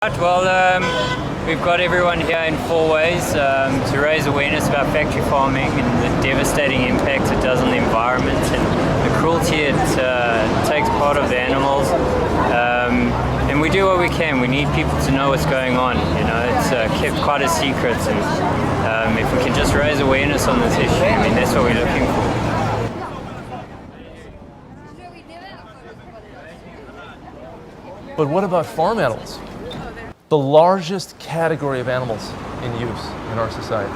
Well, we've got everyone here in FourWays to raise awareness about factory farming and the devastating impact it does on the environment and the cruelty it takes part of the animals. And we do what we can. We need people to know what's going on. You know, it's kept quite a secret. And if we can just raise awareness on this issue, I mean, that's what we're looking for. But what about farm animals? The largest category of animals in use in our society.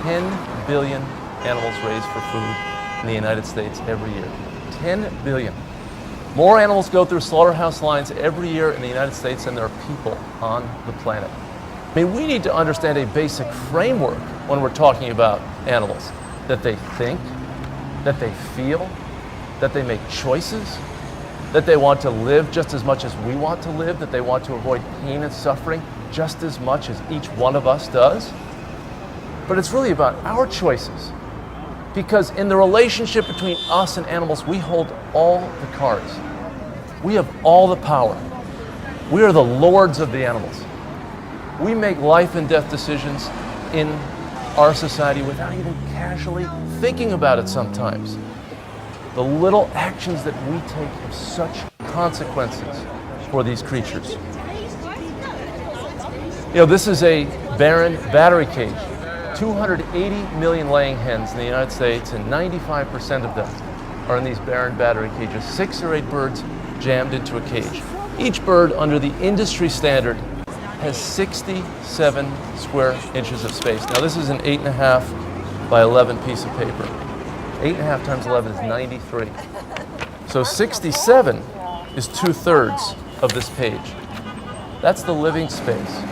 10 billion animals raised for food in the United States every year. 10 billion. More animals go through slaughterhouse lines every year in the United States than there are people on the planet. I mean, we need to understand a basic framework when we're talking about animals. That they think, that they feel, that they make choices, that they want to live just as much as we want to live, that they want to avoid pain and suffering just as much as each one of us does. But it's really about our choices. Because in the relationship between us and animals, we hold all the cards. We have all the power. We are the lords of the animals. We make life and death decisions in our society without even casually thinking about it sometimes. The little actions that we take have such consequences for these creatures. You know, this is a barren battery cage. 280 million laying hens in the United States, and 95% of them are in these barren battery cages. 6 or 8 birds jammed into a cage. Each bird, under the industry standard, has 67 square inches of space. Now, this is an 8.5 by 11 piece of paper. 8.5 times 11 is 93. So 67 is 2/3 of this page. That's the living space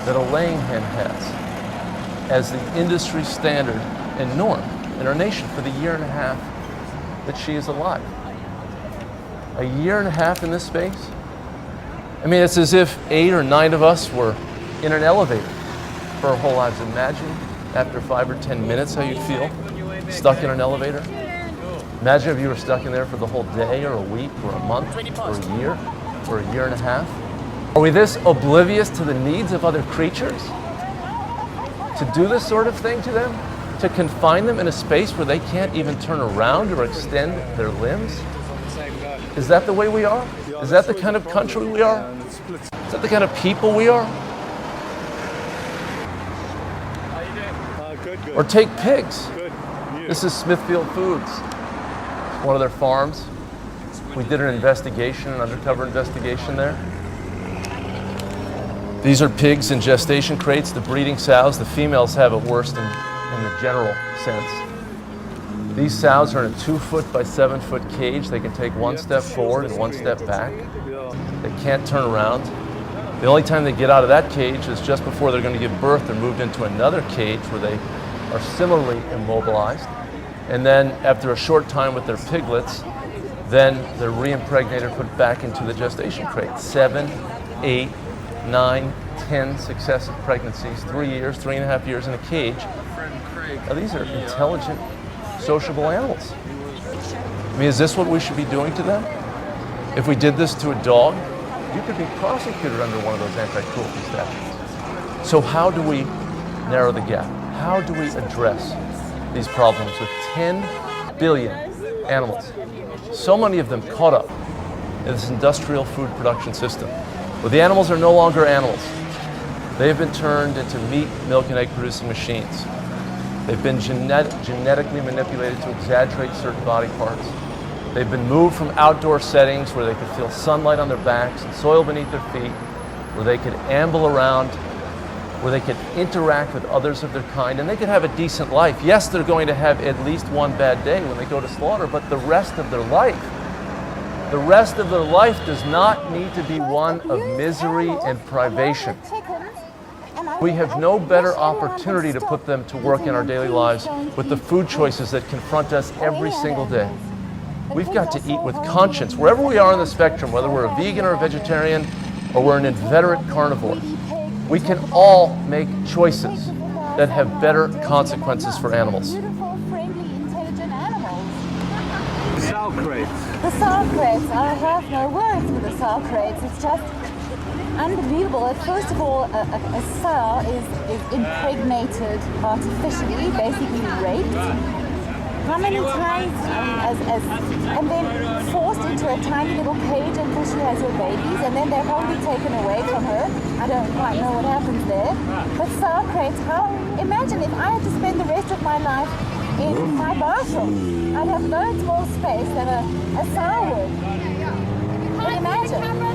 that a laying hen has as the industry standard and norm in our nation for the year and a half that she is alive. A year and a half in this space? I mean, it's as if 8 or 9 of us were in an elevator for our whole lives. Imagine after 5 or 10 minutes how you'd feel stuck in an elevator. Imagine if you were stuck in there for the whole day or a week or a month or a year and a half. Are we this oblivious to the needs of other creatures? To do this sort of thing to them? To confine them in a space where they can't even turn around or extend their limbs? Is that the way we are? Is that the kind of country we are? Is that the kind of people we are? Or take pigs. This is Smithfield Foods, one of their farms. We did an investigation, an undercover investigation there. These are pigs in gestation crates, the breeding sows. The females have it worse in the general sense. These sows are in a 2-foot by 7-foot cage. They can take 1 step forward and 1 step back. They can't turn around. The only time they get out of that cage is just before they're going to give birth. They're moved into another cage where they are similarly immobilized. And then after a short time with their piglets, then they're re-impregnated, put back into the gestation crate. 7, 8, 9, 10 successive pregnancies, 3 years, 3.5 years in a cage. Now these are intelligent, sociable animals. I mean, is this what we should be doing to them? If we did this to a dog, you could be prosecuted under one of those anti-cruelty statutes. So how do we narrow the gap? How do we address these problems with 10 billion animals? So many of them caught up in this industrial food production system, where the animals are no longer animals. They have been turned into meat, milk, and egg producing machines. They've been genetically manipulated to exaggerate certain body parts. They've been moved from outdoor settings where they could feel sunlight on their backs and soil beneath their feet, where they could amble around, where they could interact with others of their kind, and they could have a decent life. Yes, they're going to have at least one bad day when they go to slaughter, but the rest of their life does not need to be one of misery and privation. We have no better opportunity to put them to work in our daily lives with the food choices that confront us every single day. We've got to eat with conscience, wherever we are on the spectrum, whether we're a vegan or a vegetarian, or we're an inveterate carnivore. We can all make choices that have better consequences for animals. The sow crates. The sow crates. I have no words with the sow crates. It's just unbelievable. First of all, a sow is impregnated artificially, basically raped. How many times, and then forced into a tiny little cage until she has her babies, and then they're probably taken away from her. I don't quite know what happens there. But sow crates, imagine if I had to spend the rest of my life in my bathroom. I'd have loads more space than a sow would. Can you imagine?